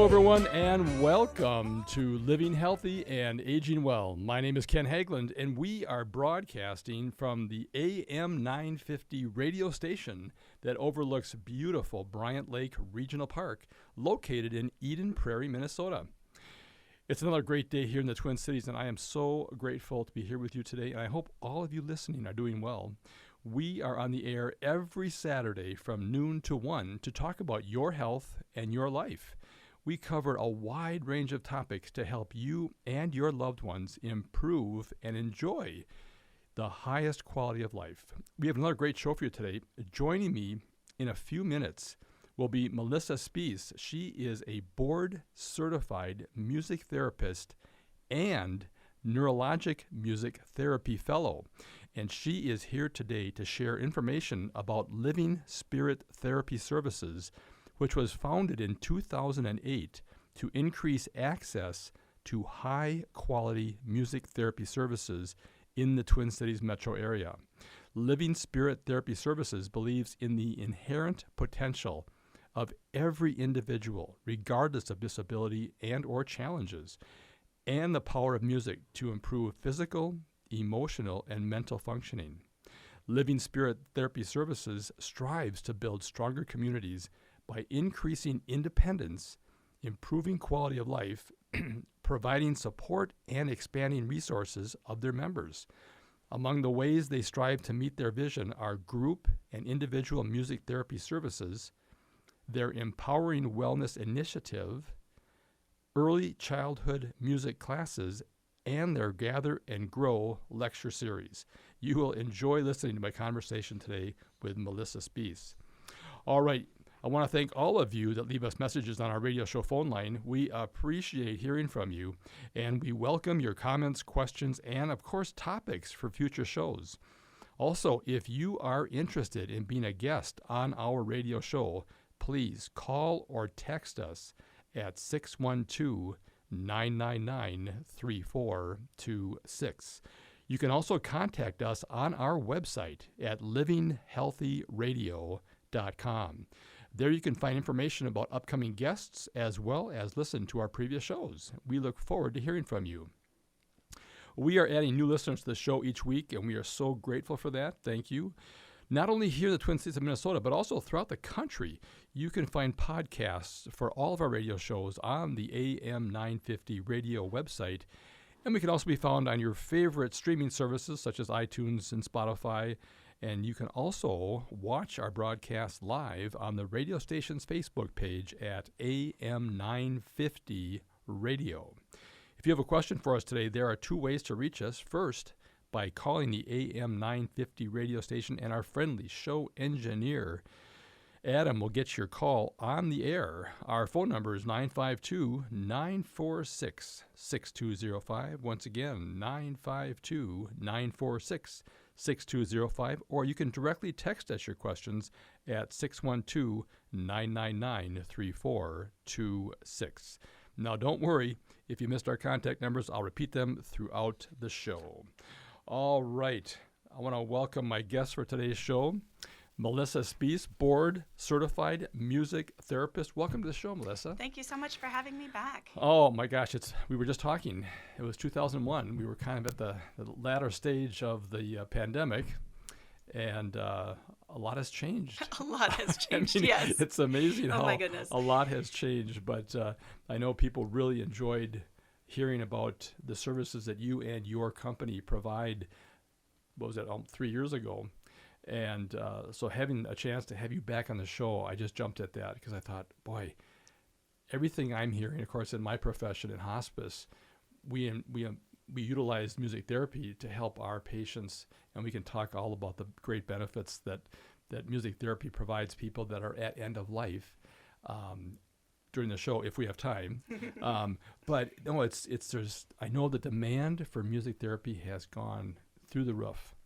Hello, everyone, and welcome to Living Healthy and Aging Well. My name is Ken Haglind, and we are broadcasting from the AM 950 radio station that overlooks beautiful Bryant Lake Regional Park, located in Eden Prairie, Minnesota. It's another great day here in the Twin Cities, and I am so grateful to be here with you today, and I hope all of you listening are doing well. We are on the air every Saturday from noon to 1 to talk about your health and your life. We cover a wide range of topics to help you and your loved ones improve and enjoy the highest quality of life. We have another great show for you today. Joining me in a few minutes will be Melissa Spies. She is a board-certified music therapist and Neurologic Music Therapy Fellow. And she is here today to share information about Living Spirit Therapy Services, which was founded in 2008 to increase access to high-quality music therapy services in the Twin Cities metro area. Living Spirit Therapy Services believes in the inherent potential of every individual, regardless of disability and or challenges, and the power of music to improve physical, emotional, and mental functioning. Living Spirit Therapy Services strives to build stronger communities by increasing independence, improving quality of life, providing support, and expanding resources of their members. Among the ways they strive to meet their vision are group and individual music therapy services, their Empowering Wellness Initiative, early childhood music classes, and their Gather and Grow lecture series. You will enjoy listening to my conversation today with Melissa Spies. All right. I want to thank all of you that leave us messages on our radio show phone line. We appreciate hearing from you, and we welcome your comments, questions, and, of course, topics for future shows. Also, if you are interested in being a guest on our radio show, please call or text us at 612-999-3426. You can also contact us on our website at livinghealthyradio.com. There you can find information about upcoming guests as well as listen to our previous shows. We look forward to hearing from you. We are adding new listeners to the show each week, and we are so grateful for that. Thank you. Not only here in the Twin Cities of Minnesota, but also throughout the country. You can find podcasts for all of our radio shows on the AM 950 radio website. And we can also be found on your favorite streaming services such as iTunes and Spotify. And you can also watch our broadcast live on the radio station's Facebook page at AM 950 Radio. If you have a question for us today, there are two ways to reach us. First, by calling the AM 950 radio station, and our friendly show engineer, Adam, will get your call on the air. Our phone number is 952-946-6205. Once again, 952-946-6205. Or you can directly text us your questions at 612-999-3426. Now, don't worry. If you missed our contact numbers, I'll repeat them throughout the show. All right. I want to welcome my guest for today's show, Melissa Spies, board-certified music therapist. Welcome to the show, Melissa. Thank you so much for having me back. Oh, my gosh. We were just talking. It was 2001. We were kind of at the latter stage of the pandemic, and a lot has changed. A lot has changed, yes. It's amazing how my goodness. A lot has changed, but I know people really enjoyed hearing about the services that you and your company provide, 3 years ago. And so having a chance to have you back on the show, I just jumped at that because I thought, boy, everything I'm hearing, of course, in my profession in hospice, we utilize music therapy to help our patients, and we can talk all about the great benefits that music therapy provides people that are at end of life during the show if we have time. But no, I know the demand for music therapy has gone through the roof.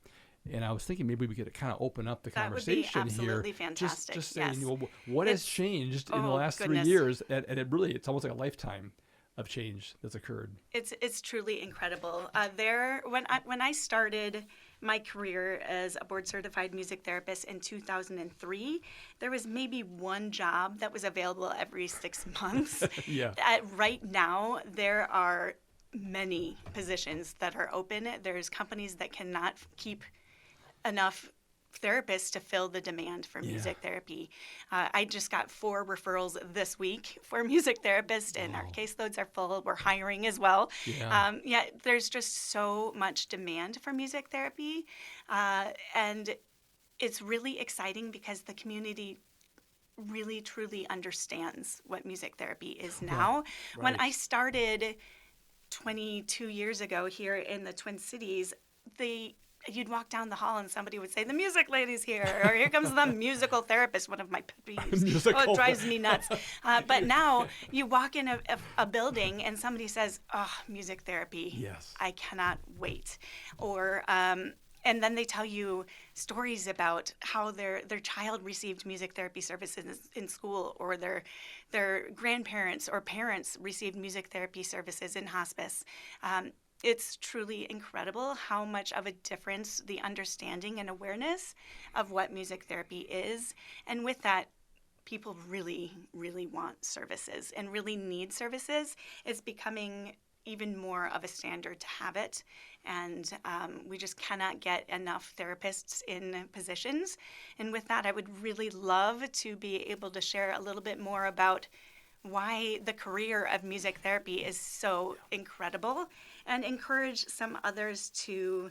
And I was thinking maybe we could kind of open up the conversation here. That would be absolutely here. fantastic. Just saying, what has changed in the last goodness. 3 years? And it's almost like a lifetime of change that's occurred. It's truly incredible. When I started my career as a board-certified music therapist in 2003, there was maybe one job that was available every 6 months. Yeah. Right now, there are many positions that are open. There's companies that cannot keep enough therapists to fill the demand for music therapy. I just got 4 referrals this week for music therapists, and our caseloads are full. We're hiring as well. Yeah. There's just so much demand for music therapy, and it's really exciting because the community really, truly understands what music therapy is now. Right. When I started 22 years ago here in the Twin Cities, you'd walk down the hall and somebody would say, "The music lady's here," or "Here comes the musical therapist," one of my pet peeves. Oh, it drives me nuts. But now you walk in a building and somebody says, "Oh, music therapy. Yes. I cannot wait." Or, and then they tell you stories about how their child received music therapy services in school, or their grandparents or parents received music therapy services in hospice. It's truly incredible how much of a difference the understanding and awareness of what music therapy is. And with that, people really, really want services and really need services. It's becoming even more of a standard to have it. And we just cannot get enough therapists in positions. And with that, I would really love to be able to share a little bit more about why the career of music therapy is so incredible, and encourage some others to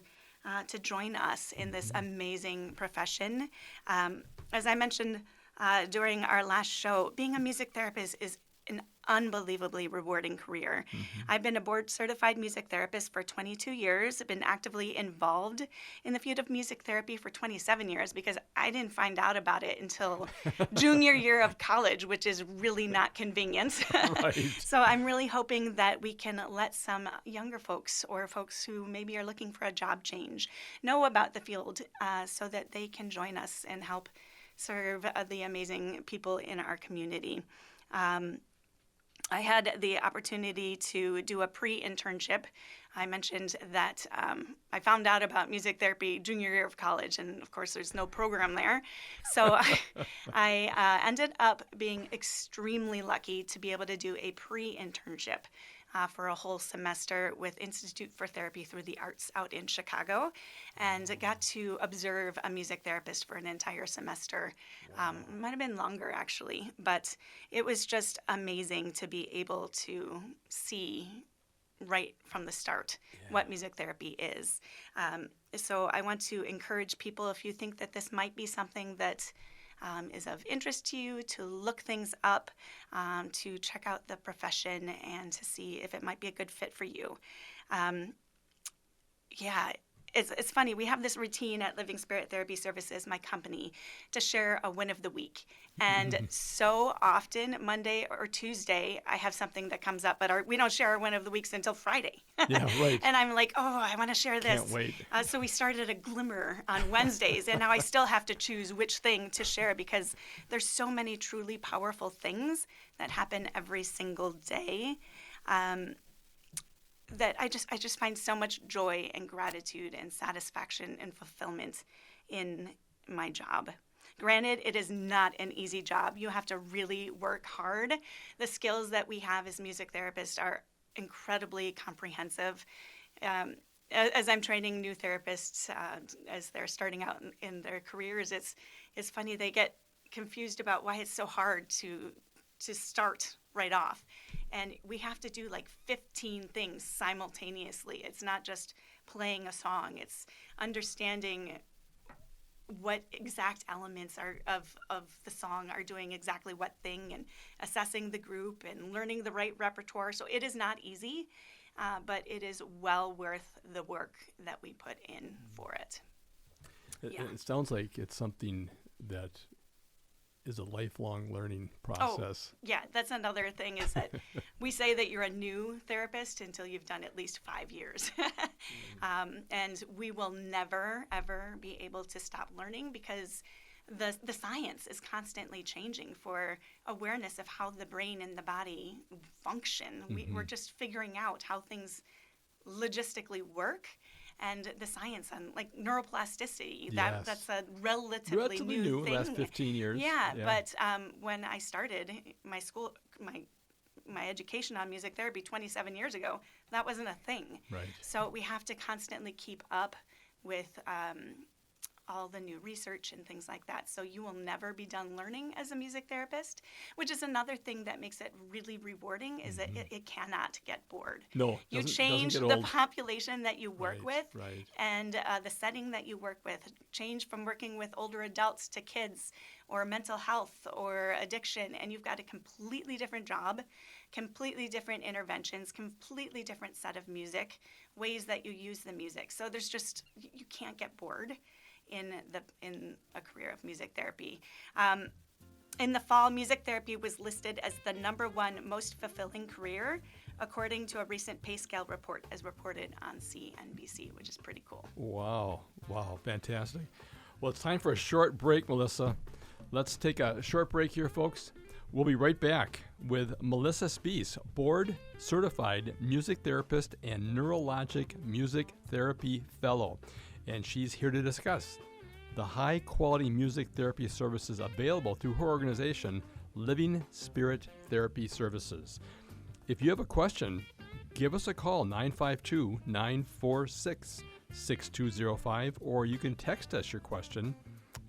join us in this amazing profession. As I mentioned during our last show, being a music therapist is an unbelievably rewarding career. I've been a board-certified music therapist for 22 years. I've been actively involved in the field of music therapy for 27 years because I didn't find out about it until junior year of college, which is really not convenient. Right. So I'm really hoping that we can let some younger folks or folks who maybe are looking for a job change know about the field so that they can join us and help serve the amazing people in our community. I had the opportunity to do a pre-internship. I mentioned that I found out about music therapy junior year of college, and of course there's no program there. So I ended up being extremely lucky to be able to do a pre-internship for a whole semester with Institute for Therapy Through the Arts out in Chicago, and got to observe a music therapist for an entire semester. It might have been longer actually, but it was just amazing to be able to see right from the start what music therapy is. So I want to encourage people, if you think that this might be something that is of interest to you, to look things up, to check out the profession and to see if it might be a good fit for you. It's funny. We have this routine at Living Spirit Therapy Services, my company, to share a win of the week. And so often, Monday or Tuesday, I have something that comes up, but we don't share our win of the weeks until Friday. Yeah, right. And I'm like, oh, I want to share this. Can't wait. So we started a glimmer on Wednesdays, and now I still have to choose which thing to share because there's so many truly powerful things that happen every single day. That I just find so much joy and gratitude and satisfaction and fulfillment in my job. Granted, it is not an easy job. You have to really work hard. The skills that we have as music therapists are incredibly comprehensive. As I'm training new therapists as they're starting out in their careers, it's funny, they get confused about why it's so hard to start right off. And we have to do like 15 things simultaneously. It's not just playing a song. It's understanding what exact elements of the song are doing exactly what thing, and assessing the group and learning the right repertoire. So it is not easy, but it is well worth the work that we put in for it. It sounds like it's something that is a lifelong learning process. Oh, yeah, that's another thing, is that we say that you're a new therapist until you've done at least 5 years. And we will never, ever be able to stop learning because the science is constantly changing for awareness of how the brain and the body function. We're just figuring out how things logistically work. And the science on like neuroplasticity, that's a relatively new thing. Last 15 years. Yeah. But when I started my education on music therapy 27 years ago, that wasn't a thing. Right. So we have to constantly keep up with all the new research and things like that. So you will never be done learning as a music therapist, which is another thing that makes it really rewarding, is that it cannot get bored. No, you change the population that you work with, and the setting that you work with. Change from working with older adults to kids or mental health or addiction, and you've got a completely different job, completely different interventions, completely different set of music, ways that you use the music. So there's just, you can't get bored in a career of music therapy. In the fall, music therapy was listed as the #1 most fulfilling career, according to a recent pay scale report as reported on CNBC, which is pretty cool. Wow, fantastic. Well, it's time for a short break, Melissa. Let's take a short break here, folks. We'll be right back with Melissa Spies, board certified music therapist and Neurologic Music Therapy Fellow. And she's here to discuss the high-quality music therapy services available through her organization, Living Spirit Therapy Services. If you have a question, give us a call, 952-946-6205, or you can text us your question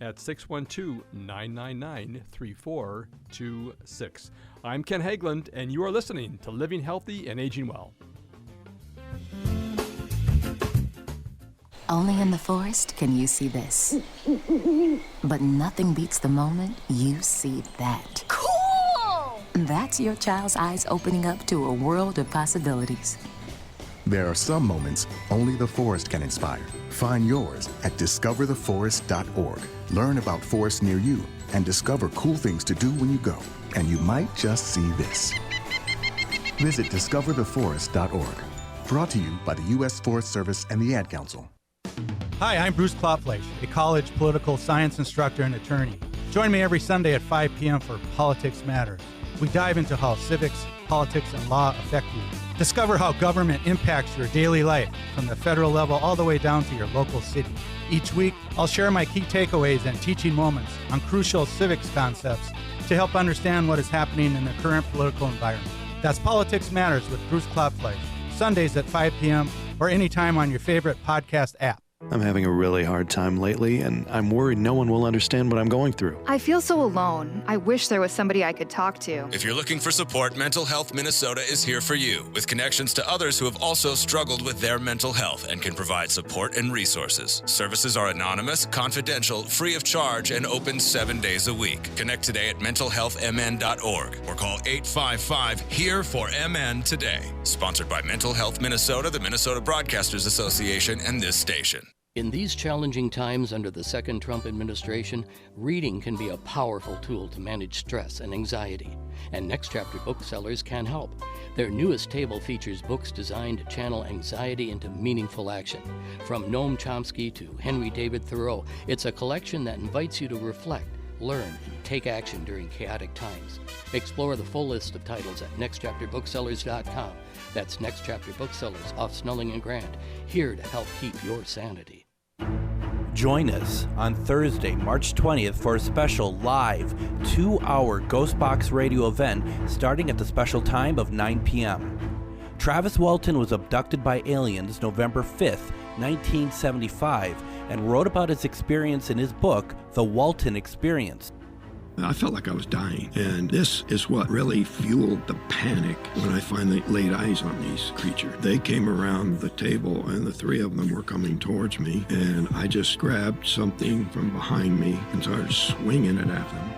at 612-999-3426. I'm Ken Haglind, and you are listening to Living Healthy and Aging Well. Only in the forest can you see this. But nothing beats the moment you see that. Cool! That's your child's eyes opening up to a world of possibilities. There are some moments only the forest can inspire. Find yours at discovertheforest.org. Learn about forests near you and discover cool things to do when you go. And you might just see this. Visit discovertheforest.org. Brought to you by the U.S. Forest Service and the Ad Council. Hi, I'm Bruce Klopfleisch, a college political science instructor and attorney. Join me every Sunday at 5 p.m. for Politics Matters. We dive into how civics, politics, and law affect you. Discover how government impacts your daily life, from the federal level all the way down to your local city. Each week, I'll share my key takeaways and teaching moments on crucial civics concepts to help understand what is happening in the current political environment. That's Politics Matters with Bruce Klopfleisch, Sundays at 5 p.m. or anytime on your favorite podcast app. I'm having a really hard time lately, and I'm worried no one will understand what I'm going through. I feel so alone. I wish there was somebody I could talk to. If you're looking for support, Mental Health Minnesota is here for you, with connections to others who have also struggled with their mental health and can provide support and resources. Services are anonymous, confidential, free of charge, and open 7 days a week. Connect today at mentalhealthmn.org or call 855-HERE-4MN today. Sponsored by Mental Health Minnesota, the Minnesota Broadcasters Association, and this station. In these challenging times under the second Trump administration, reading can be a powerful tool to manage stress and anxiety, and Next Chapter booksellers can help. Their newest table features books designed to channel anxiety into meaningful action. From Noam Chomsky to Henry David Thoreau, it's a collection that invites you to reflect, learn, and take action during chaotic times. Explore the full list of titles at nextchapterbooksellers.com. That's Next Chapter Booksellers off Snelling and Grant, here to help keep your sanity. Join us on Thursday, March 20th for a special live 2-hour Ghostbox radio event starting at the special time of 9 p.m. Travis Walton was abducted by aliens November 5th, 1975, and wrote about his experience in his book, The Walton Experience. I felt like I was dying, and this is what really fueled the panic when I finally laid eyes on these creatures. They came around the table, and the three of them were coming towards me, and I just grabbed something from behind me and started swinging it at them.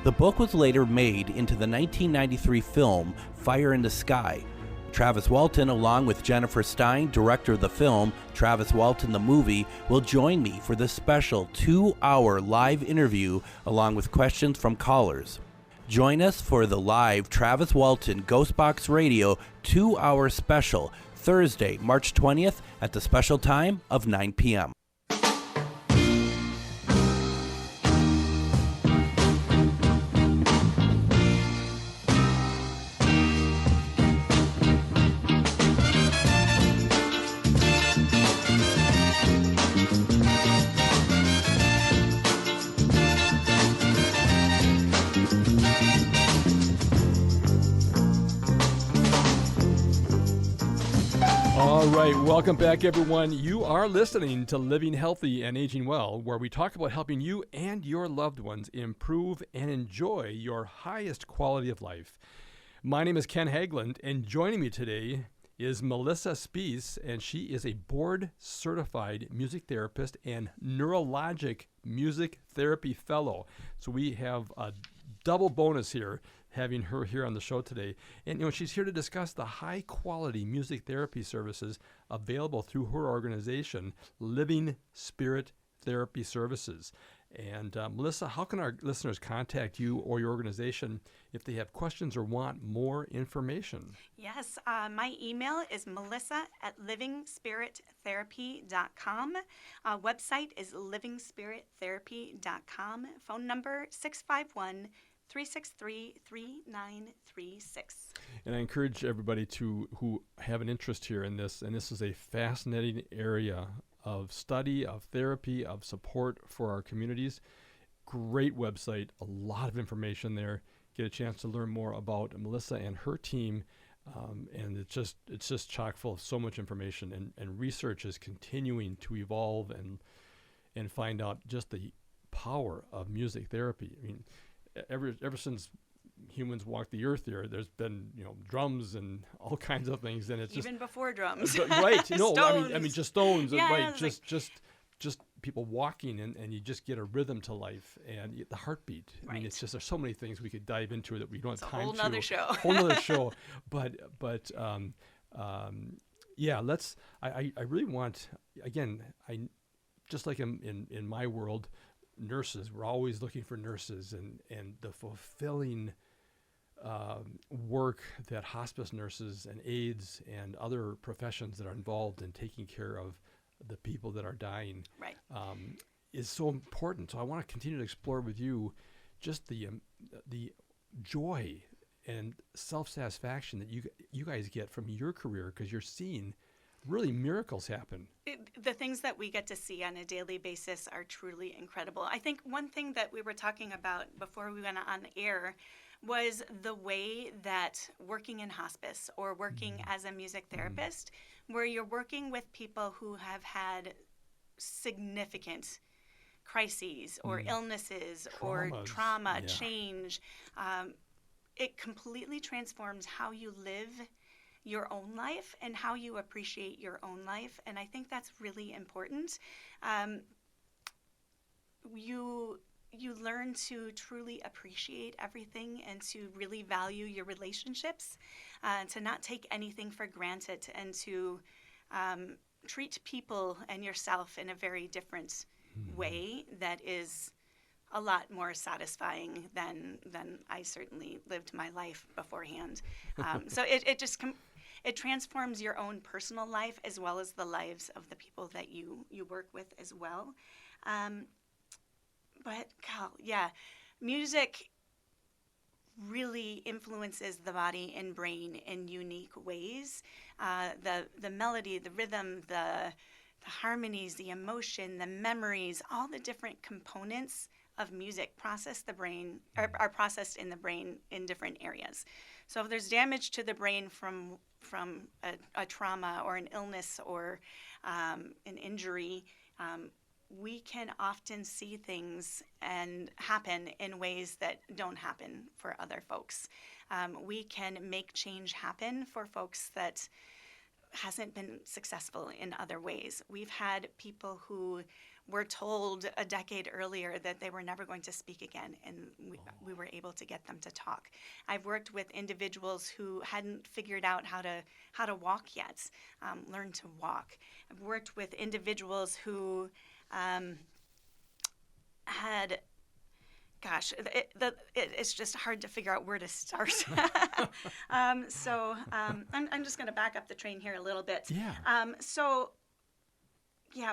The book was later made into the 1993 film Fire in the Sky. Travis Walton, along with Jennifer Stein, director of the film, Travis Walton the Movie, will join me for this special 2-hour live interview along with questions from callers. Join us for the live Travis Walton Ghostbox Radio 2-hour special, Thursday, March 20th at the special time of 9 p.m. right, welcome back, everyone. You are listening to Living Healthy and Aging Well, where we talk about helping you and your loved ones improve and enjoy your highest quality of life. My name is Ken Haglind, and joining me today is Melissa Spies, and she is a board-certified music therapist and Neurologic Music Therapy Fellow. So we have a double bonus here, having her here on the show today. And she's here to discuss the high-quality music therapy services available through her organization, Living Spirit Therapy Services. And Melissa, how can our listeners contact you or your organization if they have questions or want more information? Yes, my email is melissa@livingspirittherapy.com. Website is livingspirittherapy.com. Phone number 651-363-3936. And I encourage everybody who have an interest here in this, and this is a fascinating area of study, of therapy, of support for our communities. Great website, a lot of information there. Get a chance to learn more about Melissa and her team, and it's just chock full of so much information, and research is continuing to evolve and find out just the power of music therapy. I mean, ever since humans walked the earth here, there's been drums and all kinds of things, and it's even before drums. Right? No, Stones. I mean just stones. Yeah, right? Just people walking, and you just get a rhythm to life, and the heartbeat. Right. I mean, it's just there's so many things we could dive into that we don't have time to. Whole nother show. Whole nother show. But yeah, let's. I really want, again, just like in my world, nurses. We're always looking for nurses, and the fulfilling work that hospice nurses and aides and other professions that are involved in taking care of the people that are dying, right, is so important. So I want to continue to explore with you just the joy and self-satisfaction that you guys get from your career, because you're seeing really miracles happen. The things that we get to see on a daily basis are truly incredible. I think one thing that we were talking about before we went on the air was the way that working in hospice or working as a music therapist, where you're working with people who have had significant crises or illnesses or trauma, change, it completely transforms how you live your own life and how you appreciate your own life. And I think that's really important. You learn to truly appreciate everything and to really value your relationships, to not take anything for granted, and to treat people and yourself in a very different way that is a lot more satisfying than I certainly lived my life beforehand. So it transforms your own personal life as well as the lives of the people that you work with as well. But, music really influences the body and brain in unique ways. The melody, the rhythm, the harmonies, the emotion, the memories, all the different components of music are processed in the brain in different areas. So if there's damage to the brain from a trauma or an illness or an injury, we can often see things and happen in ways that don't happen for other folks. We can make change happen for folks that hasn't been successful in other ways. We've had people who were told a decade earlier that they were never going to speak again, and we were able to get them to talk. I've worked with individuals who hadn't figured out how to walk yet, learn to walk. I've worked with individuals who had, it's just hard to figure out where to start. So I'm just going to back up the train here a little bit. Yeah.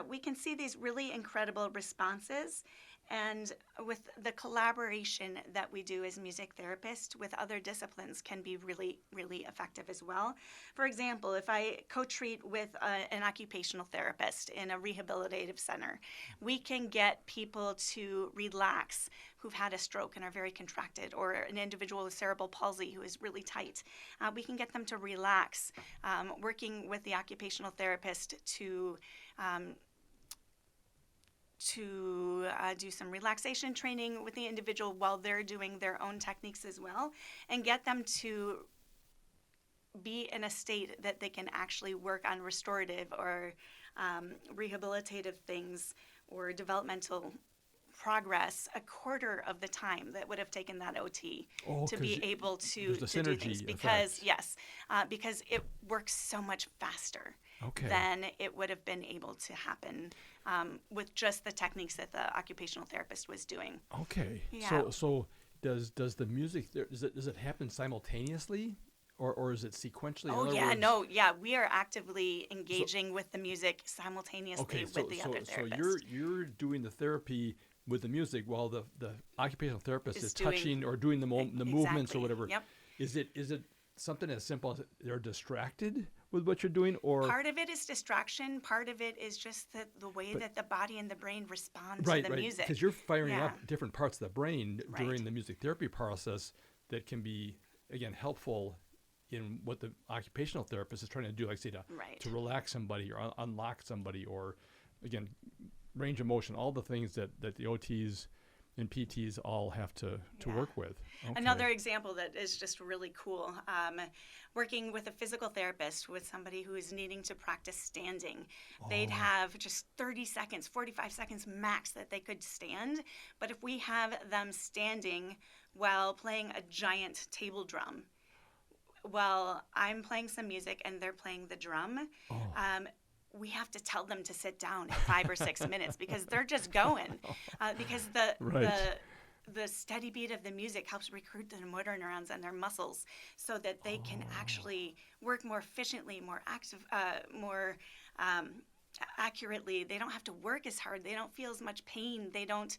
We can see these really incredible responses, And with the collaboration that we do as music therapists with other disciplines can be really, really effective as well. For example, if I co-treat with an occupational therapist in a rehabilitative center, we can get people to relax who've had a stroke and are very contracted, or an individual with cerebral palsy who is really tight. We can get them to relax, working with the occupational therapist to do some relaxation training with the individual while they're doing their own techniques as well, and get them to be in a state that they can actually work on restorative or rehabilitative things or developmental progress a quarter of the time that would have taken that OT to be able to do things. Because, because it works so much faster than it would have been able to happen with just the techniques that the occupational therapist was doing. Okay. Yeah. So does the music, does it happen simultaneously? Or is it sequentially? We are actively engaging with the music simultaneously with the other therapists. So you're doing the therapy with the music while the occupational therapist is touching or doing the movements or whatever. Yep. Is it something as simple as they're distracted with what you're doing, or part of it is distraction, part of it is just the way that the body and the brain respond to the music. Because you're firing up different parts of the brain during the music therapy process that can be, again, helpful in what the occupational therapist is trying to do, like say to relax somebody or unlock somebody, or again, range of motion, all the things that the OTs and PTs all have to work with. Okay. Another example that is just really cool, working with a physical therapist with somebody who is needing to practice standing. They'd have just 30 seconds, 45 seconds max that they could stand. But if we have them standing while playing a giant table drum, while I'm playing some music and they're playing the drum, we have to tell them to sit down in 5 or 6 minutes because they're just going. Because the steady beat of the music helps recruit the motor neurons in their muscles so that they can actually work more efficiently, more accurately. They don't have to work as hard. They don't feel as much pain. They don't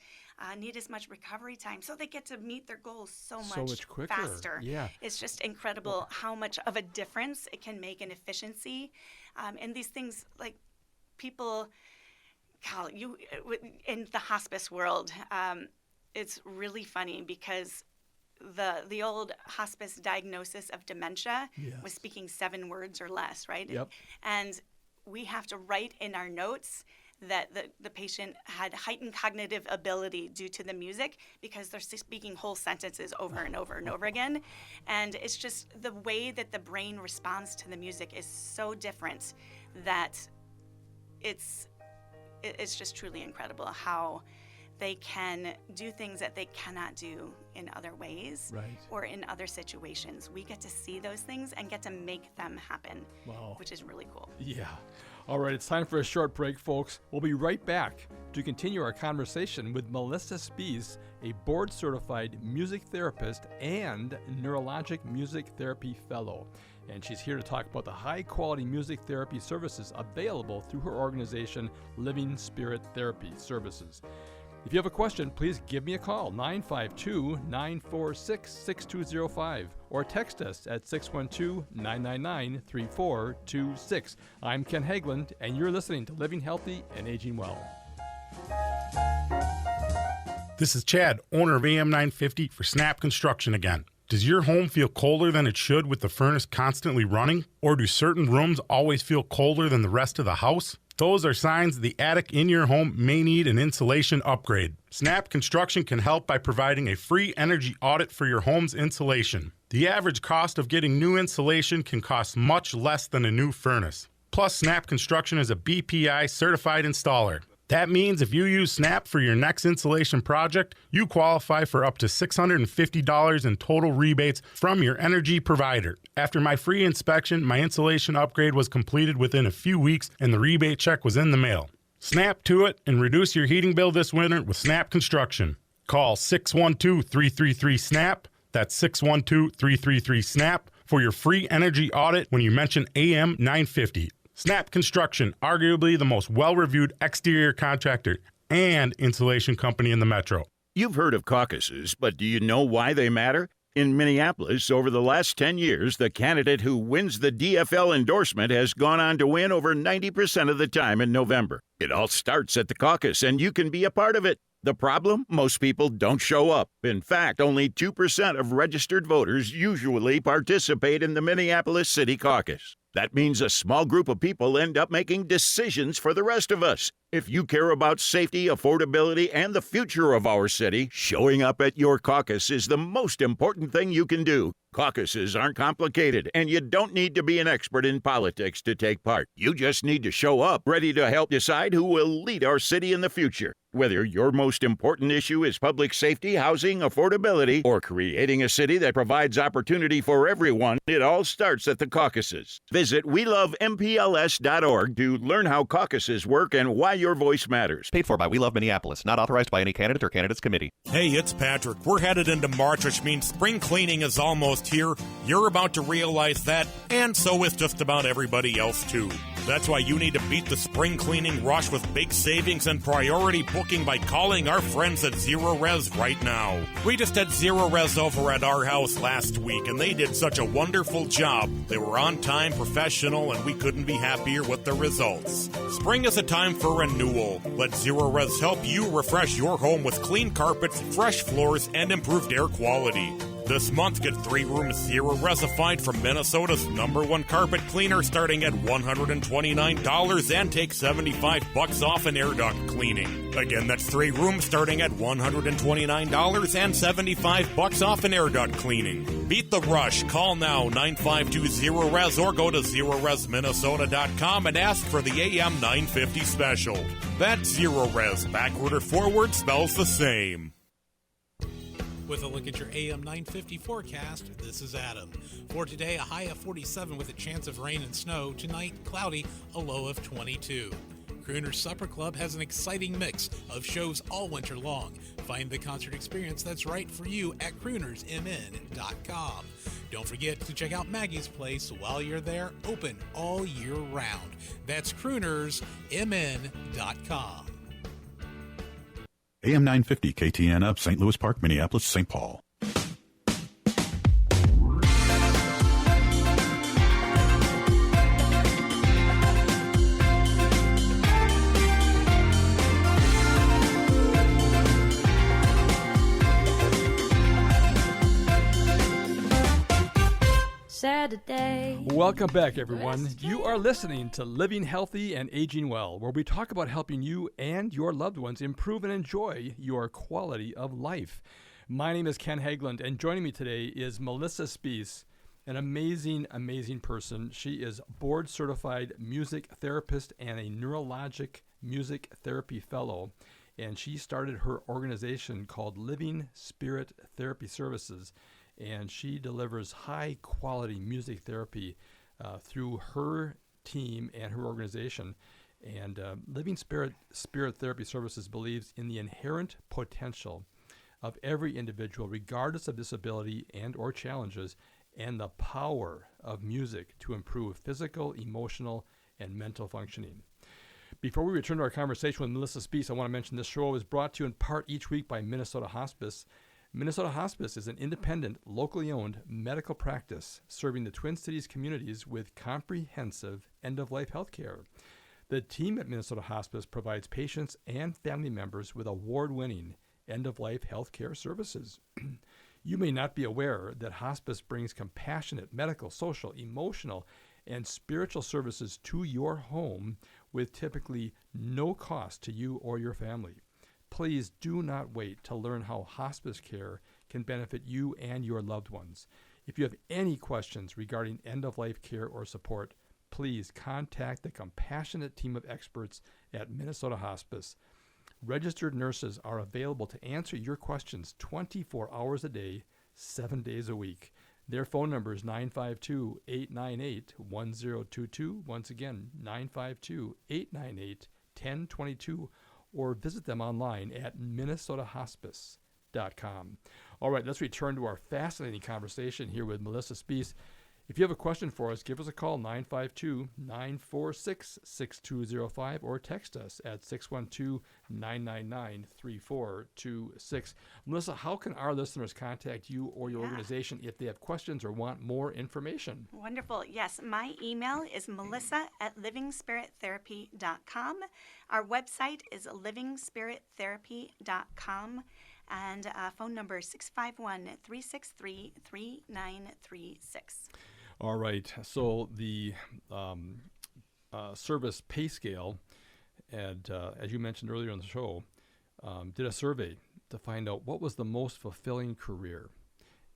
need as much recovery time. So they get to meet their goals so much quicker. Faster. Yeah. It's just incredible how much of a difference it can make in efficiency. And these things, like people, in the hospice world, it's really funny because the old hospice diagnosis of dementia was speaking 7 words or less, right? Yep. And we have to write in our notes that the patient had heightened cognitive ability due to the music because they're speaking whole sentences over and over and over again. And it's just the way that the brain responds to the music is so different that it's just truly incredible how they can do things that they cannot do in other ways or in other situations. We get to see those things and get to make them happen, which is really cool. Yeah. All right, it's time for a short break, folks. We'll be right back to continue our conversation with Melissa Spies, a board-certified music therapist and Neurologic Music Therapy Fellow. And she's here to talk about the high-quality music therapy services available through her organization, Living Spirit Therapy Services. If you have a question, please give me a call, 952-946-6205, or text us at 612-999-3426. I'm Ken Haglind, and you're listening to Living Healthy and Aging Well. This is Chad, owner of AM 950 for Snap Construction again. Does your home feel colder than it should with the furnace constantly running? Or do certain rooms always feel colder than the rest of the house? Those are signs the attic in your home may need an insulation upgrade. Snap Construction can help by providing a free energy audit for your home's insulation. The average cost of getting new insulation can cost much less than a new furnace. Plus, Snap Construction is a BPI certified installer. That means if you use Snap for your next insulation project, you qualify for up to $650 in total rebates from your energy provider. After my free inspection, my insulation upgrade was completed within a few weeks and the rebate check was in the mail. Snap to it and reduce your heating bill this winter with Snap Construction. Call 612-333-SNAP. That's 612-333-SNAP for your free energy audit when you mention AM 950. Snap Construction, arguably the most well-reviewed exterior contractor. and insulation company in the metro. You've heard of caucuses, but do you know why they matter? In Minneapolis, over the last 10 years, the candidate who wins the DFL endorsement has gone on to win over 90% of the time in November. It all starts at the caucus, and you can be a part of it. The problem? Most people don't show up. In fact, only 2% of registered voters usually participate in the Minneapolis City Caucus. That means a small group of people end up making decisions for the rest of us. If you care about safety, affordability, and the future of our city, showing up at your caucus is the most important thing you can do. Caucuses aren't complicated, and you don't need to be an expert in politics to take part. You just need to show up, ready to help decide who will lead our city in the future. Whether your most important issue is public safety, housing, affordability, or creating a city that provides opportunity for everyone, it all starts at the caucuses. Visit WeLoveMPLS.org to learn how caucuses work and why your voice matters. Paid for by We Love Minneapolis. Not authorized by any candidate or candidates committee. Hey, it's Patrick. We're headed into March, which means spring cleaning is almost here. You're about to realize that, and so is just about everybody else, too. That's why you need to beat the spring cleaning rush with big savings and priority booking by calling our friends at Zero Res right now. We just had Zero Res over at our house last week, and they did such a wonderful job. They were on time, professional, and we couldn't be happier with the results. Spring is a time for renewal. Let Zero Res help you refresh your home with clean carpets, fresh floors, and improved air quality. This month, get 3 rooms Zero Resified from Minnesota's #1 carpet cleaner starting at $129 and take $75 off an air duct cleaning. Again, that's 3 rooms starting at $129 and $75 off an air duct cleaning. Beat the rush. Call now 952-0-RES or go to ZeroResMinnesota.com and ask for the AM 950 special. That's Zero Res. Backward or forward spells the same. With a look at your AM 950 forecast, this is Adam. For today, a high of 47 with a chance of rain and snow. Tonight, cloudy, a low of 22. Crooner's Supper Club has an exciting mix of shows all winter long. Find the concert experience that's right for you at croonersmn.com. Don't forget to check out Maggie's Place while you're there, open all year round. That's croonersmn.com. AM 950 KTN up, St. Louis Park, Minneapolis, St. Paul. Saturday. Welcome back, everyone. You are listening to Living Healthy and Aging Well, where we talk about helping you and your loved ones improve and enjoy your quality of life. My name is Ken Haglind, and joining me today is Melissa Spies, an amazing, amazing person. She is board-certified music therapist and a Neurologic Music Therapy Fellow, and she started her organization called Spirit Therapy Services, and she delivers high-quality music therapy through her team and her organization. And Spirit Therapy Services believes in the inherent potential of every individual, regardless of disability and or challenges, and the power of music to improve physical, emotional, and mental functioning. Before we return to our conversation with Melissa Spies, I want to mention this show is brought to you in part each week by Minnesota Hospice. Minnesota Hospice is an independent, locally owned medical practice serving the Twin Cities communities with comprehensive end-of-life health care. The team at Minnesota Hospice provides patients and family members with award-winning end-of-life health care services. You may not be aware that hospice brings compassionate medical, social, emotional, and spiritual services to your home with typically no cost to you or your family. Please do not wait to learn how hospice care can benefit you and your loved ones. If you have any questions regarding end-of-life care or support, please contact the compassionate team of experts at Minnesota Hospice. Registered nurses are available to answer your questions 24 hours a day, 7 days a week. Their phone number is 952-898-1022. Once again, 952-898-1022. Or visit them online at minnesotahospice.com. All right, let's return to our fascinating conversation here with Melissa Spies. If you have a question for us, give us a call, 952-946-6205, or text us at 612-999-3426. Melissa, how can our listeners contact you or your organization if they have questions or want more information? Wonderful. Yes, my email is melissa@livingspirittherapy.com. Our website is livingspirittherapy.com. And phone number 651-363-3936. All right. So the service pay scale, and as you mentioned earlier on the show, did a survey to find out what was the most fulfilling career.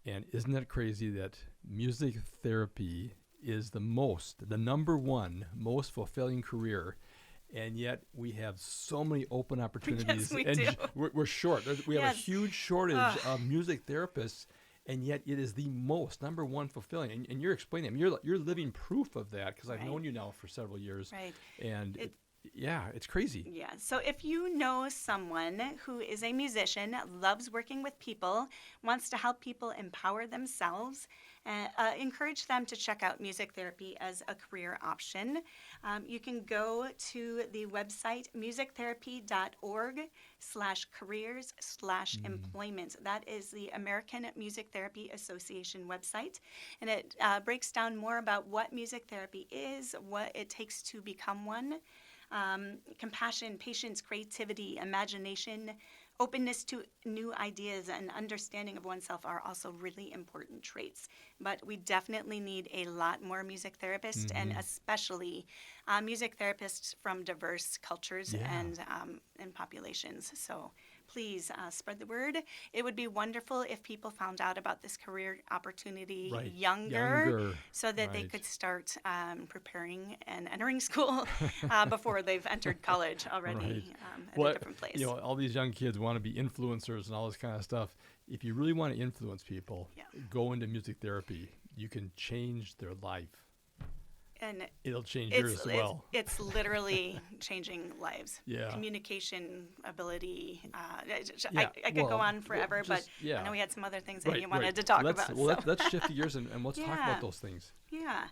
And isn't that crazy that music therapy is the number one most fulfilling career? And yet we have so many open opportunities. Yes, we and do. We're short. We have a huge shortage of music therapists, and yet it is the number one fulfilling. And you're explaining, you're living proof of that, because I've known you now for several years. Right. And it's crazy. Yeah. So if you know someone who is a musician, loves working with people, wants to help people empower themselves, encourage them to check out music therapy as a career option. You can go to the website musictherapy.org/careers/employment. That is the American Music Therapy Association website. And it breaks down more about what music therapy is, what it takes to become one. Compassion, patience, creativity, imagination, openness to new ideas, and understanding of oneself are also really important traits. But we definitely need a lot more music therapists, and especially music therapists from diverse cultures and populations. So please spread the word. It would be wonderful if people found out about this career opportunity younger, so that they could start preparing and entering school before they've entered college already at a different place. You know, all these young kids want to be influencers and all this kind of stuff. If you really want to influence people, go into music therapy. You can change their life. And it'll change yours as well. It's literally changing lives. Yeah. Communication ability. I could go on forever, but I know we had some other things that you wanted to talk about. Well, let's shift gears and let's talk about those things. Yeah.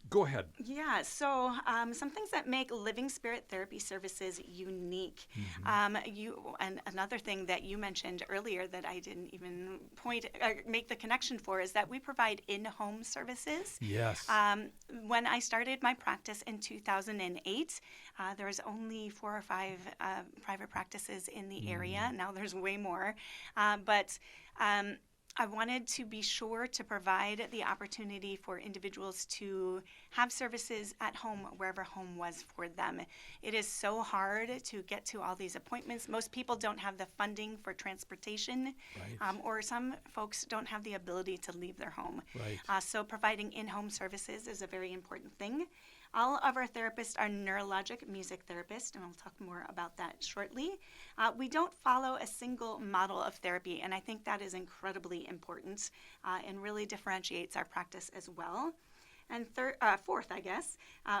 Go ahead. Yeah, so some things that make Living Spirit Therapy Services unique. And another thing that you mentioned earlier that I didn't even make the connection for is that we provide in-home services. Yes. When I started my practice in 2008, there was only 4 or 5 private practices in the area. Now there's way more. But I wanted to be sure to provide the opportunity for individuals to have services at home, wherever home was for them. It is so hard to get to all these appointments. Most people don't have the funding for transportation, or some folks don't have the ability to leave their home. So providing in-home services is a very important thing. All of our therapists are neurologic music therapists, and I'll talk more about that shortly. We don't follow a single model of therapy, and I think that is incredibly important and really differentiates our practice as well. And fourth, I guess,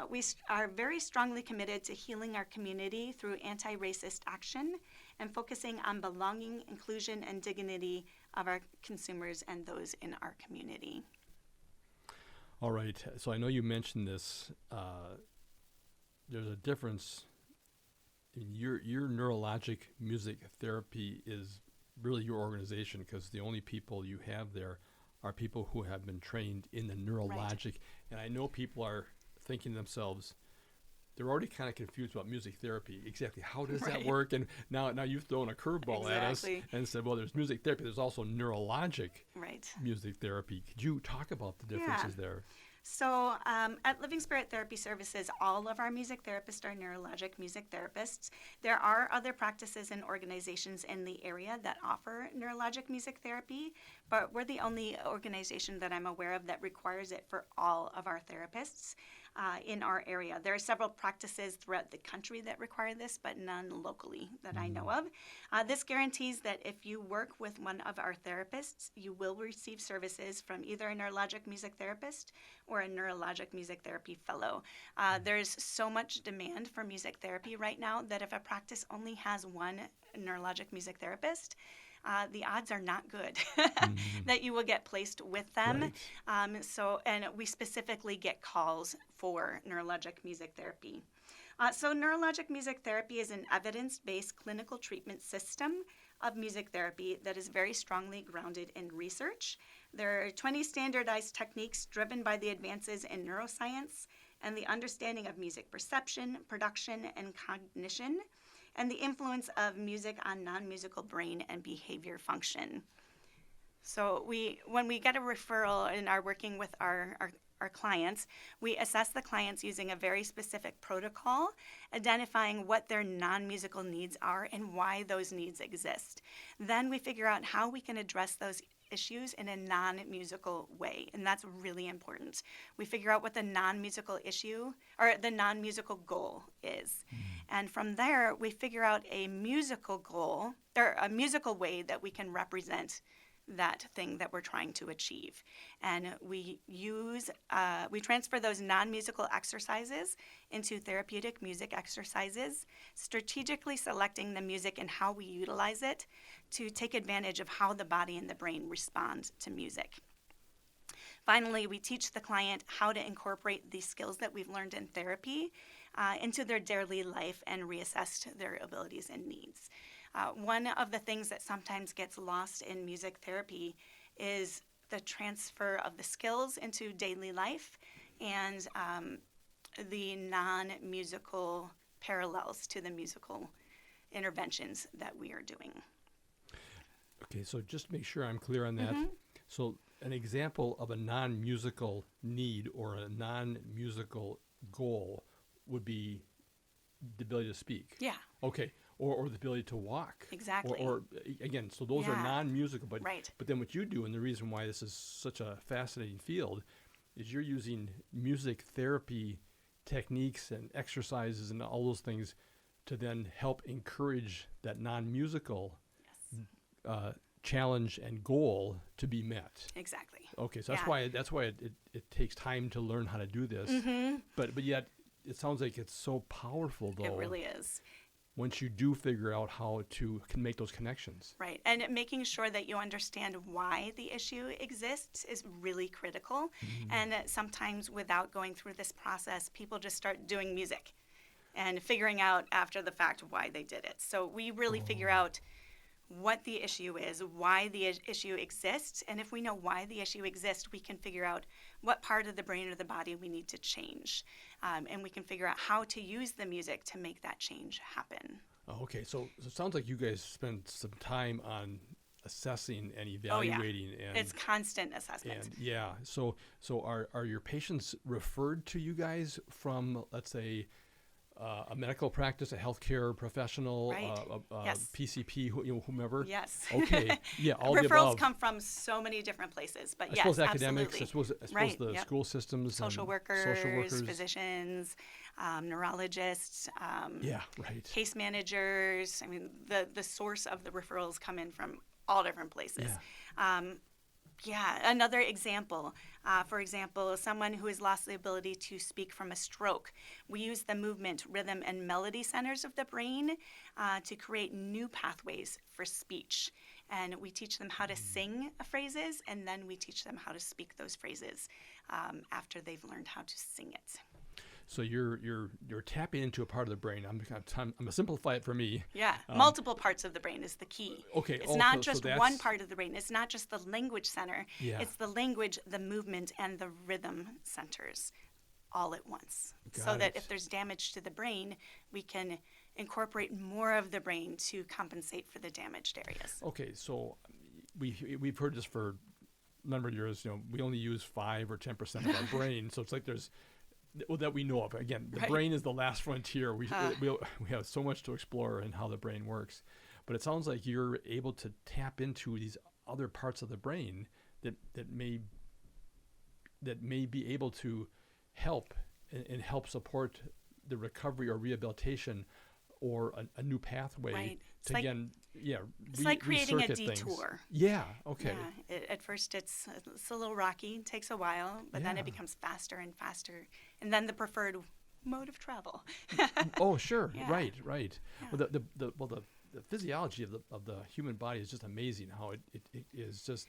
we are very strongly committed to healing our community through anti-racist action and focusing on belonging, inclusion, and dignity of our consumers and those in our community. All right. So I know you mentioned this. There's a difference. Your neurologic music therapy is really your organization, because the only people you have there are people who have been trained in the neurologic. And I know people are thinking to themselves, they're already kind of confused about music therapy. Exactly, how does that work? And now you've thrown a curveball at us and said, well, there's music therapy. There's also neurologic music therapy. Could you talk about the differences there? So at Living Spirit Therapy Services, all of our music therapists are neurologic music therapists. There are other practices and organizations in the area that offer neurologic music therapy, but we're the only organization that I'm aware of that requires it for all of our therapists in our area. There are several practices throughout the country that require this, but none locally that I know of. This guarantees that if you work with one of our therapists, you will receive services from either a neurologic music therapist or a neurologic music therapy fellow. There's so much demand for music therapy right now that if a practice only has one neurologic music therapist, the odds are not good that you will get placed with them. Right. And we specifically get calls for neurologic music therapy. So neurologic music therapy is an evidence-based clinical treatment system of music therapy that is very strongly grounded in research. There are 20 standardized techniques driven by the advances in neuroscience and the understanding of music perception, production, and cognition, and the influence of music on non-musical brain and behavior function. So when we get a referral and are working with our clients, we assess the clients using a very specific protocol, identifying what their non-musical needs are and why those needs exist. Then we figure out how we can address those issues in a non-musical way, and that's really important. We figure out what the non-musical issue or the non-musical goal is. And from there, we figure out a musical goal or a musical way that we can represent that thing that we're trying to achieve. And we transfer those non-musical exercises into therapeutic music exercises, strategically selecting the music and how we utilize it to take advantage of how the body and the brain respond to music. Finally, we teach the client how to incorporate these skills that we've learned in therapy into their daily life and reassess their abilities and needs. One of the things that sometimes gets lost in music therapy is the transfer of the skills into daily life and the non-musical parallels to the musical interventions that we are doing. Okay, so just to make sure I'm clear on that. So an example of a non-musical need or a non-musical goal would be the ability to speak. Yeah. Okay. Or the ability to walk. Exactly. Or again, so those are non-musical, but right. But then what you do, and the reason why this is such a fascinating field, is you're using music therapy techniques and exercises and all those things to then help encourage that non-musical challenge and goal to be met. Exactly. Okay, so that's why it takes time to learn how to do this. But yet it sounds like it's so powerful, though. It really is. Once you do figure out how to make those connections. Right, and making sure that you understand why the issue exists is really critical. And sometimes without going through this process, people just start doing music and figuring out after the fact why they did it. So we really figure out what the issue is, why the issue exists, and if we know why the issue exists, we can figure out what part of the brain or the body we need to change, and we can figure out how to use the music to make that change happen. Oh, okay, so it sounds like you guys spend some time on assessing and evaluating. And it's constant assessment. And so are your patients referred to you guys from, let's say, a medical practice, a healthcare professional, yes. PCP, whomever? Yes. Okay. Yeah, all the above. Referrals come from so many different places, but I suppose academics, absolutely. I suppose the school systems, social workers, physicians, neurologists, case managers. I mean, the source of the referrals come in from all different places. Another example. For example, someone who has lost the ability to speak from a stroke. We use the movement, rhythm, and melody centers of the brain to create new pathways for speech. And we teach them how to sing phrases, and then we teach them how to speak those phrases after they've learned how to sing it. So you're tapping into a part of the brain. I'm gonna simplify it for me. Yeah, multiple parts of the brain is the key. Okay, it's not just one part of the brain. It's not just the language center. Yeah. It's the language, the movement, and the rhythm centers all at once. Got so that it. if there's damage to the brain, we can incorporate more of the brain to compensate for the damaged areas. Okay, so we've heard this for a number of years. We only use 5 or 10% of our brain, so it's like there's. Well, that we know of. Again, the brain is the last frontier. We have so much to explore in how the brain works. But it sounds like you're able to tap into these other parts of the brain that may be able to help and help support the recovery or rehabilitation or a new pathway. Right. It's like creating a detour. Things. Yeah. Okay. Yeah. At first, it's a little rocky. It takes a while, but then it becomes faster and faster, and then the preferred mode of travel. Oh, sure. Yeah. Right. Yeah. Well, the the physiology of the human body is just amazing. How it is just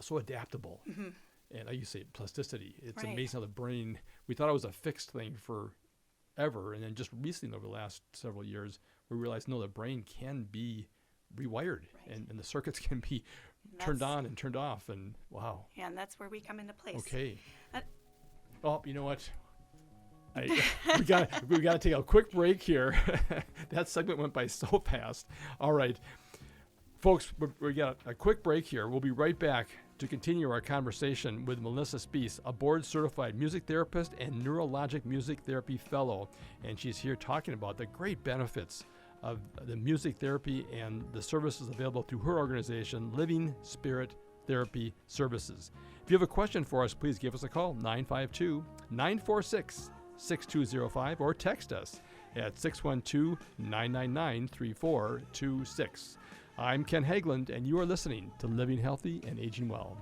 so adaptable. Mm-hmm. And like you say, plasticity. It's Right. amazing how the brain. We thought it was a fixed thing forever, and then just recently, over the last several years, we realized no, the brain can be rewired, and the circuits can be turned on and turned off. And wow. Yeah, and that's where we come into place. Okay. Oh, you know what? We got to take a quick break here. That segment went by so fast. All right, folks, we got a quick break here. We'll be right back to continue our conversation with Melissa Spies, a board-certified music therapist and Neurologic Music Therapy Fellow, and she's here talking about the great benefits of the music therapy and the services available through her organization, Living Spirit Therapy Services. If you have a question for us, please give us a call, 952-946-6205, or text us at 612-999-3426. I'm Ken Haglind, and you are listening to Living Healthy and Aging Well.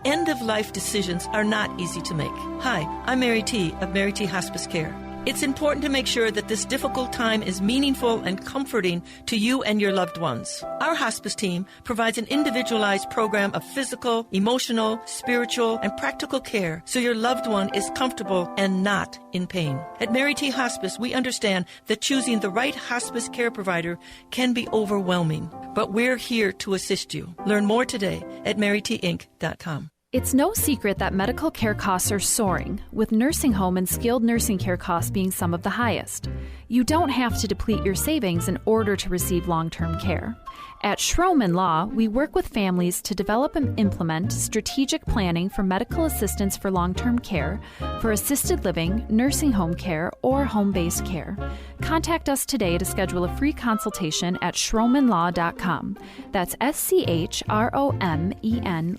End-of-life decisions are not easy to make. Hi, I'm Mary T. of Mary T. Hospice Care. It's important to make sure that this difficult time is meaningful and comforting to you and your loved ones. Our hospice team provides an individualized program of physical, emotional, spiritual, and practical care so your loved one is comfortable and not in pain. At Mary T. Hospice, we understand that choosing the right hospice care provider can be overwhelming, but we're here to assist you. Learn more today at marytinc.com. It's no secret that medical care costs are soaring, with nursing home and skilled nursing care costs being some of the highest. You don't have to deplete your savings in order to receive long-term care. At Schroman Law, we work with families to develop and implement strategic planning for medical assistance for long-term care, for assisted living, nursing home care, or home-based care. Contact us today to schedule a free consultation at schromanlaw.com. That's SCHROMEN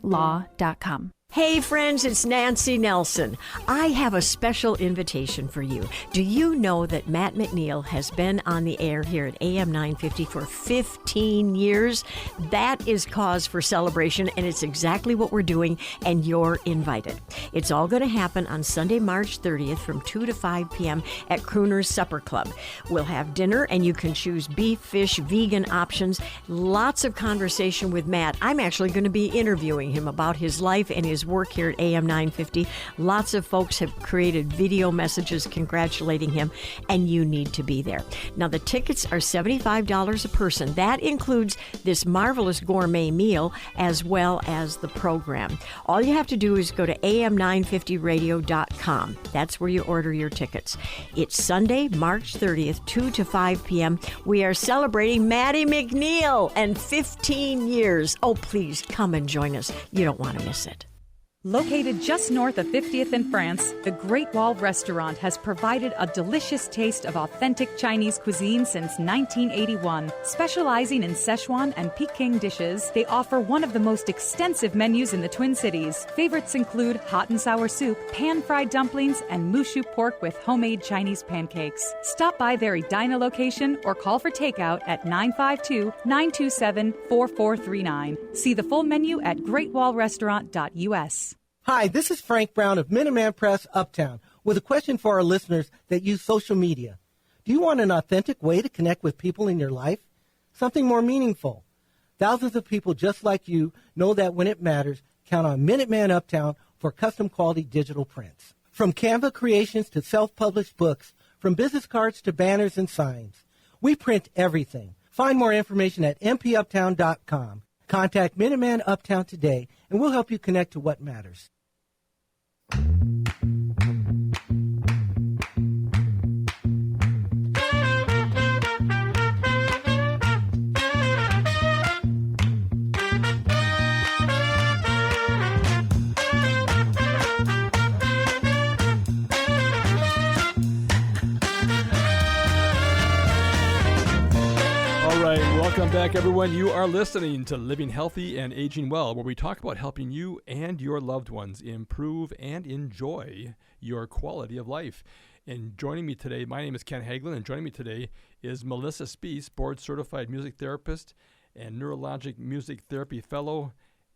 law.com. Hey friends, it's Nancy Nelson. I have a special invitation for you. Do you know that Matt McNeil has been on the air here at AM 950 for 15 years? That is cause for celebration, and it's exactly what we're doing, and you're invited. It's all going to happen on Sunday, March 30th from 2 to 5 p.m. at Crooner's Supper Club. We'll have dinner, and you can choose beef, fish, vegan options. Lots of conversation with Matt. I'm actually going to be interviewing him about his life and his work here at AM 950. Lots of folks have created video messages congratulating him, and you need to be there. Now, the tickets are $75 a person. That includes this marvelous gourmet meal as well as the program. All you have to do is go to am950radio.com. That's where you order your tickets. It's Sunday, March 30th, 2 to 5 p.m. We are celebrating Maddie McNeil and 15 years. Oh, please come and join us. You don't want to miss it. Located just north of 50th in France, the Great Wall Restaurant has provided a delicious taste of authentic Chinese cuisine since 1981. Specializing in Szechuan and Peking dishes, they offer one of the most extensive menus in the Twin Cities. Favorites include hot and sour soup, pan-fried dumplings, and mushu pork with homemade Chinese pancakes. Stop by their Edina location or call for takeout at 952-927-4439. See the full menu at greatwallrestaurant.us. Hi, this is Frank Brown of Minuteman Press Uptown with a question for our listeners that use social media. Do you want an authentic way to connect with people in your life? Something more meaningful. Thousands of people just like you know that when it matters, count on Minuteman Uptown for custom quality digital prints. From Canva creations to self-published books, from business cards to banners and signs, we print everything. Find more information at mpuptown.com. Contact Minuteman Uptown today, and we'll help you connect to what matters. Welcome back, everyone. You are listening to Living Healthy and Aging Well, where we talk about helping you and your loved ones improve and enjoy your quality of life. And joining me today, my name is Ken Haglind, and joining me today is Melissa Spies, board-certified music therapist and Neurologic Music Therapy Fellow.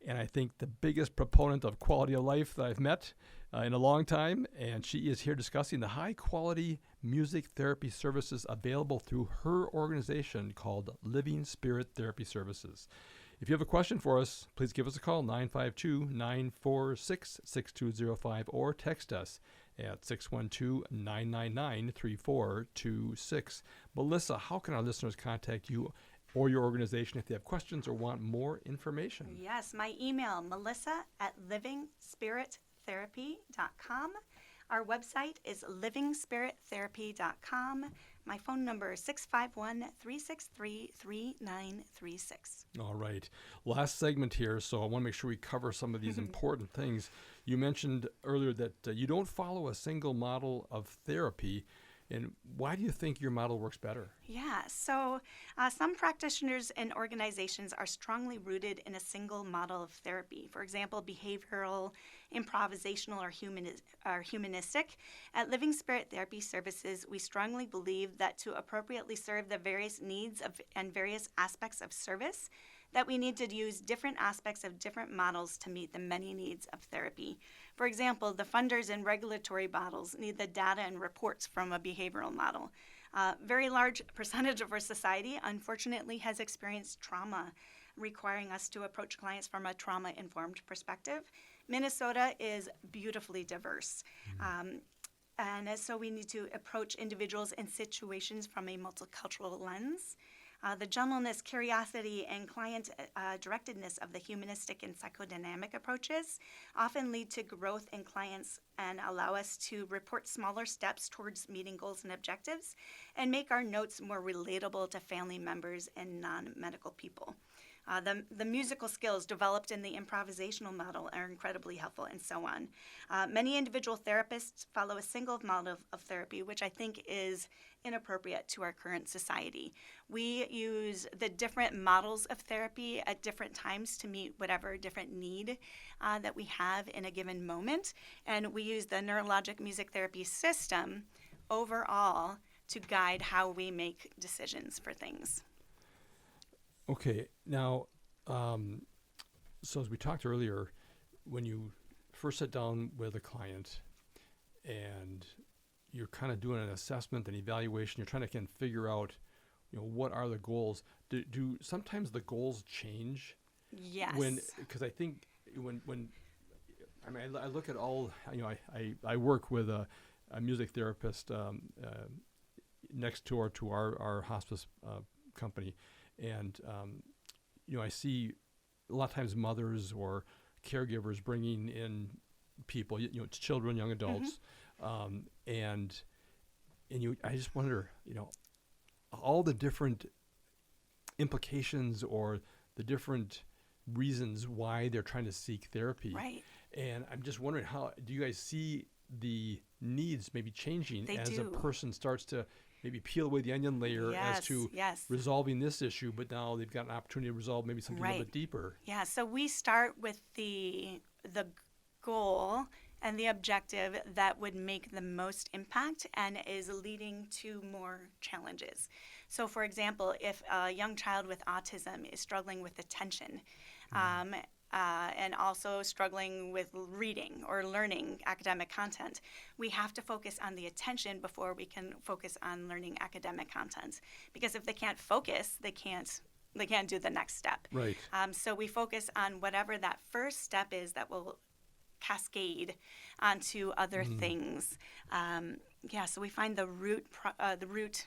and I think the biggest proponent of quality of life that I've met in a long time, and she is here discussing the high-quality music therapy services available through her organization called Living Spirit Therapy Services. If you have a question for us, please give us a call, 952-946-6205, or text us at 612-999-3426. Melissa, how can our listeners contact you or your organization if they have questions or want more information? Yes, my email, melissa@livingspirittherapy.com. Our website is livingspirittherapy.com. My phone number is 651-363-3936. All right. Last segment here, so I want to make sure we cover some of these important things. You mentioned earlier that you don't follow a single model of therapy. And why do you think your model works better? Yeah, so some practitioners and organizations are strongly rooted in a single model of therapy. For example, behavioral, improvisational, or humanistic. At Living Spirit Therapy Services, we strongly believe that to appropriately serve the various needs and various aspects of service, that we need to use different aspects of different models to meet the many needs of therapy. For example, the funders and regulatory models need the data and reports from a behavioral model. Very large percentage of our society, unfortunately, has experienced trauma, requiring us to approach clients from a trauma-informed perspective. Minnesota is beautifully diverse. And so we need to approach individuals and situations from a multicultural lens. The gentleness, curiosity, and client-directedness of the humanistic and psychodynamic approaches often lead to growth in clients and allow us to report smaller steps towards meeting goals and objectives and make our notes more relatable to family members and non-medical people. The musical skills developed in the improvisational model are incredibly helpful, and so on. Many individual therapists follow a single model of therapy, which I think is inappropriate to our current society. We use the different models of therapy at different times to meet whatever different need that we have in a given moment, and we use the Neurologic Music Therapy system overall to guide how we make decisions for things. Okay, now, so as we talked earlier, when you first sit down with a client and you're kind of doing an assessment and evaluation, you're trying to kind of figure out, what are the goals? Do sometimes the goals change? Yes. Because I think I look at all, I work with a music therapist next to our hospice company. And, I see a lot of times mothers or caregivers bringing in people, children, young adults. I just wonder, all the different implications or the different reasons why they're trying to seek therapy. Right. And I'm just wondering, how do you guys see the needs maybe changing a person starts to maybe peel away the onion layer as to resolving this issue, but now they've got an opportunity to resolve maybe something a little bit deeper. Yeah, so we start with the goal and the objective that would make the most impact and is leading to more challenges. So for example, if a young child with autism is struggling with attention, and also struggling with reading or learning academic content, we have to focus on the attention before we can focus on learning academic content. Because if they can't focus, they can't do the next step. Right. So we focus on whatever that first step is that will cascade onto other things. So we find the root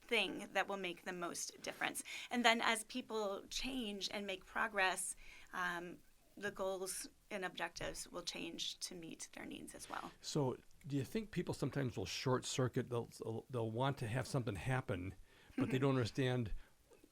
thing that will make the most difference. And then as people change and make progress, the goals and objectives will change to meet their needs as well. So do you think people sometimes will short circuit, they'll want to have something happen, but they don't understand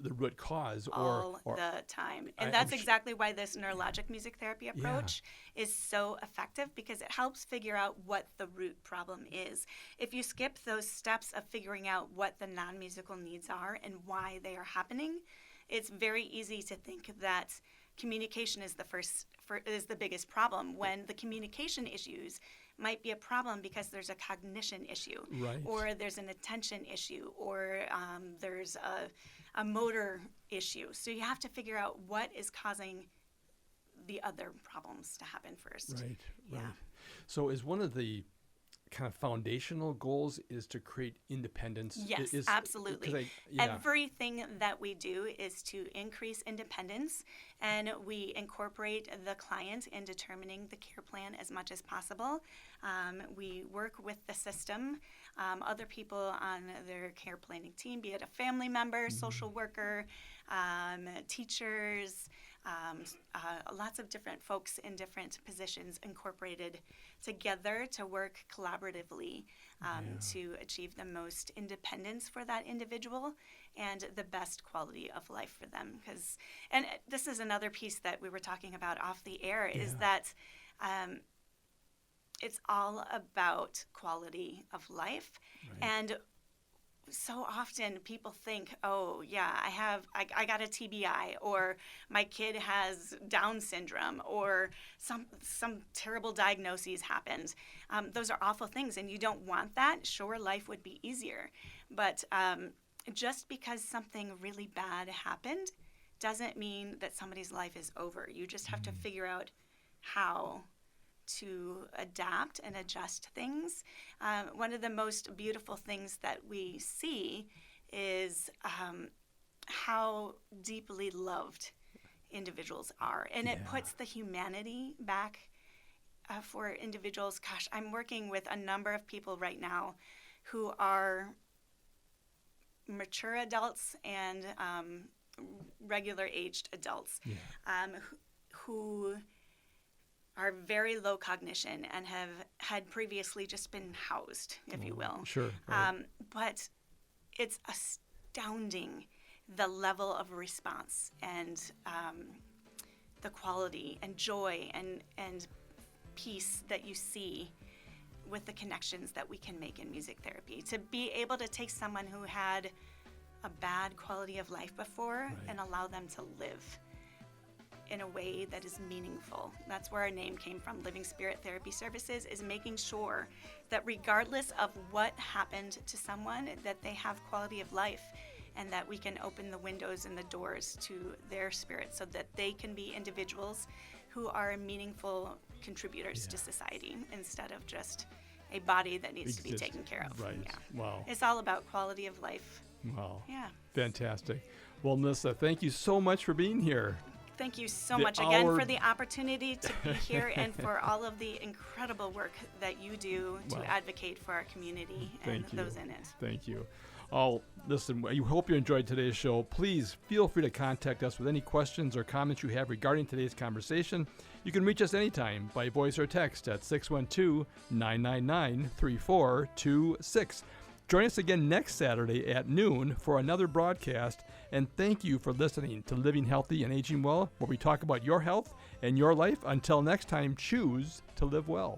the root cause all the time. And that's exactly why this neurologic music therapy approach is so effective, because it helps figure out what the root problem is. If you skip those steps of figuring out what the non-musical needs are and why they are happening, it's very easy to think that communication is the biggest problem, when the communication issues might be a problem because there's a cognition issue, or there's an attention issue, or there's a motor issue. So you have to figure out what is causing the other problems to happen first. Right. Yeah. Right. So is one of the kind of foundational goals is to create independence? Yes, absolutely. Everything that we do is to increase independence, and we incorporate the client in determining the care plan as much as possible. We work with the system, other people on their care planning team, be it a family member, social worker, teachers, lots of different folks in different positions incorporated together to work collaboratively to achieve the most independence for that individual and the best quality of life for them. And this is another piece that we were talking about off the air, is that it's all about quality of life. Right. And so often people think, oh yeah, I got a TBI, or my kid has Down syndrome, or some terrible diagnoses happened. Those are awful things, and you don't want that. Sure, life would be easier, but just because something really bad happened doesn't mean that somebody's life is over. You just have to figure out how to adapt and adjust things. One of the most beautiful things that we see is how deeply loved individuals are. And it puts the humanity back for individuals. Gosh, I'm working with a number of people right now who are mature adults and regular aged adults who are very low cognition and have had previously just been housed, if you will. Sure. Right. But it's astounding the level of response and the quality and joy and peace that you see with the connections that we can make in music therapy. To be able to take someone who had a bad quality of life before and allow them to live in a way that is meaningful. That's where our name came from. Living Spirit Therapy Services is making sure that regardless of what happened to someone, that they have quality of life, and that we can open the windows and the doors to their spirit so that they can be individuals who are meaningful contributors to society instead of just a body that needs to be taken care of. Right. Yeah. Wow. It's all about quality of life. Wow. Yeah. Fantastic. Well, Melissa, thank you so much for being here. Thank you so much again for the opportunity to be here and for all of the incredible work that you do to advocate for our community and those in it. Thank you. Oh, listen, I hope you enjoyed today's show. Please feel free to contact us with any questions or comments you have regarding today's conversation. You can reach us anytime by voice or text at 612-999-3426. Join us again next Saturday at noon for another broadcast, and thank you for listening to Living Healthy and Aging Well, where we talk about your health and your life. Until next time, choose to live well.